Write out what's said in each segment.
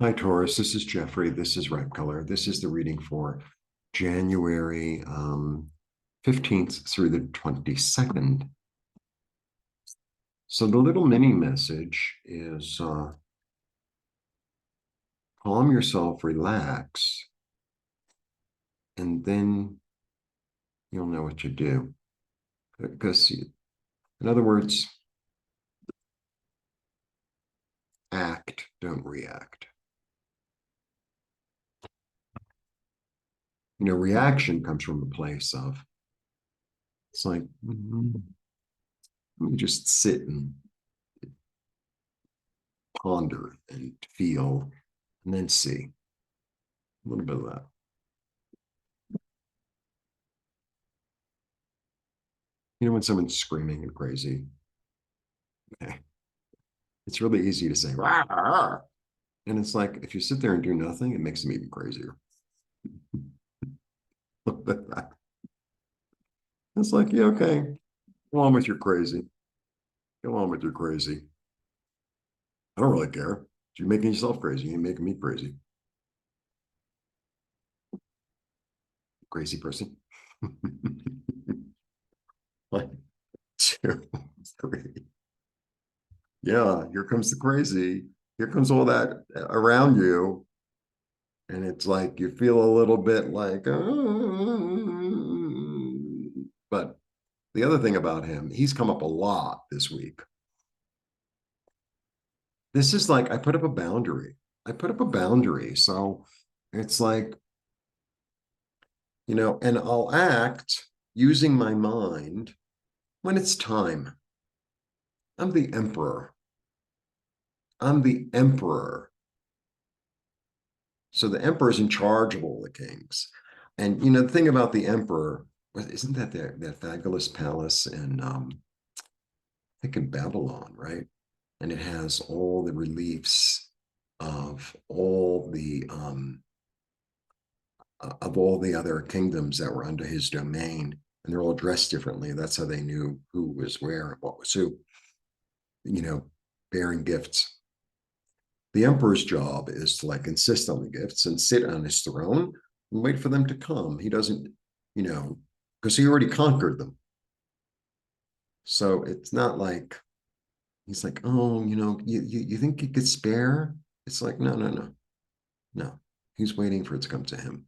Hi, Taurus. This is Jeffrey. This is Ripecolor. This is the reading for January 15th through the 22nd. So the little mini message is calm yourself, relax, and then you'll know what to do. Because, in other words, act, don't react. Reaction comes from a place of, it's like, let me just sit and ponder and feel, and then see a little bit of that. When someone's screaming and crazy, it's really easy to say, rah, rah. And it's like, if you sit there and do nothing, it makes them even crazier. It's like, yeah, okay, go on with your crazy. Go on with your crazy. I don't really care. You're making yourself crazy. You ain't making me crazy. Crazy person. One, two, three. Yeah, here comes the crazy. Here comes all that around you. And it's like you feel a little bit like, but the other thing about him, he's come up a lot this week. This is like, I put up a boundary. I put up a boundary. So it's like, and I'll act using my mind when it's time. I'm the emperor. I'm the emperor. So the emperor's in charge of all the kings. And the thing about the emperor, isn't that that fabulous palace in I think in Babylon, right? And it has all the reliefs of all the other kingdoms that were under his domain, and they're all dressed differently. That's how they knew who was where and what was who. You know, bearing gifts. The emperor's job is to like insist on the gifts and sit on his throne and wait for them to come. He doesn't, because he already conquered them. So it's not like he's like, oh, you think you could spare? It's like, no, no, no, no. He's waiting for it to come to him.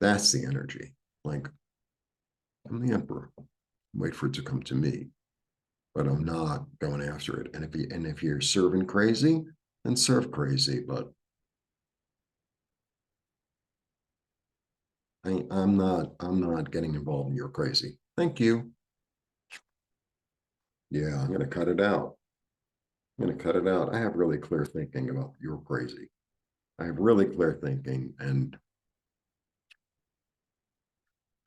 That's the energy. Like, I'm the emperor. Wait for it to come to me, but I'm not going after it. And if you're serving crazy, then serve crazy. But I'm not getting involved in your crazy. Thank you. Yeah, I'm gonna cut it out. I'm gonna cut it out. I have really clear thinking about your crazy. I have really clear thinking, and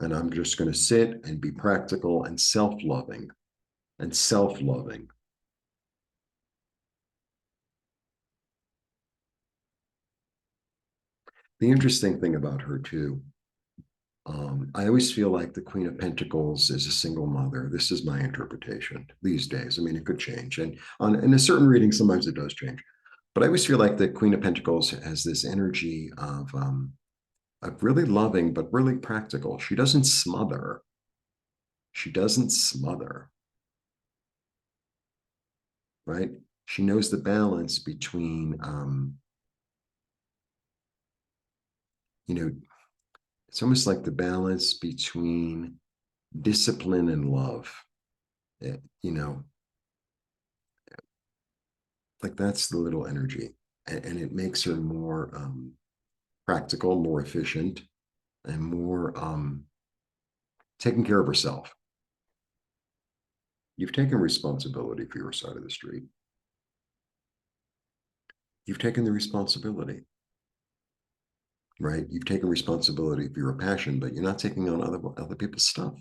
I'm just gonna sit and be practical and self-loving and self-loving. The interesting thing about her too, I always feel like the Queen of Pentacles is a single mother. This is my interpretation these days. I mean, it could change, and in a certain reading, sometimes it does change. But I always feel like the Queen of Pentacles has this energy of really loving, but really practical. She doesn't smother. She doesn't smother, right? She knows the balance between, you know, it's almost like the balance between discipline and love. It, like that's the little energy. And it makes her more practical, more efficient, and more taking care of herself. You've taken responsibility for your side of the street. You've taken the responsibility, right? You've taken responsibility for your passion, but you're not taking on other people's stuff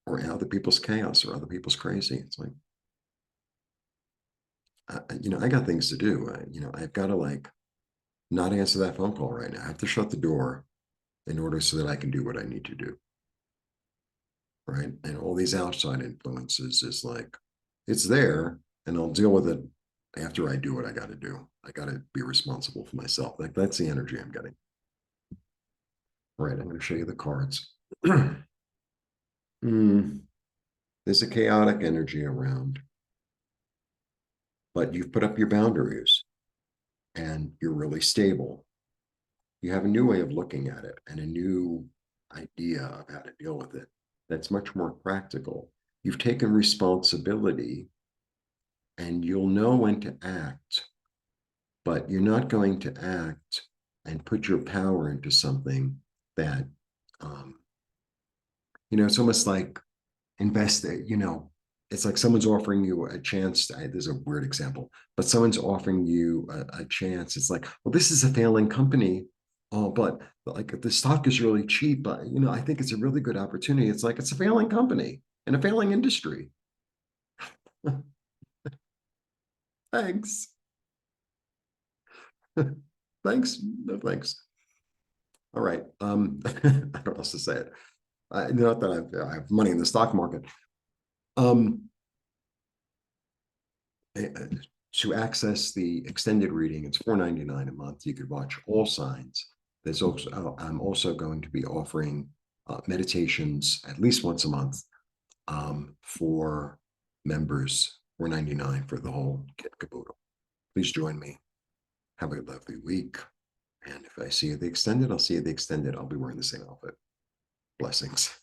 or other people's chaos or other people's crazy. It's like, I got things to do. I've got to like not answer that phone call right now. I have to shut the door in order so that I can do what I need to do, right? And all these outside influences is like, it's there and I'll deal with it after I do what I got to do, I got to be responsible for myself. Like that's the energy I'm getting. All right, I'm going to show you the cards. There's a chaotic energy around, but you've put up your boundaries and you're really stable. You have a new way of looking at it and a new idea of how to deal with it that's much more practical. You've taken responsibility and you'll know when to act, but you're not going to act and put your power into something that, um, it's almost like invest, it's like someone's offering you a chance. There's a weird example, but someone's offering you a chance. It's like, well, this is a failing company. Oh, but like the stock is really cheap. But, I think it's a really good opportunity. It's like it's a failing company in a failing industry. Thanks. Thanks. No thanks. All right. I don't know how else to say it. Not that I have money in the stock market. Um, to access the extended reading, it's $4.99 a month. You could watch all signs. There's also I'm also going to be offering meditations at least once a month for members. $4.99 for the whole kit caboodle. Please join me. Have a lovely week. And if I see you at the extended, I'll see you at the extended. I'll be wearing the same outfit. Blessings.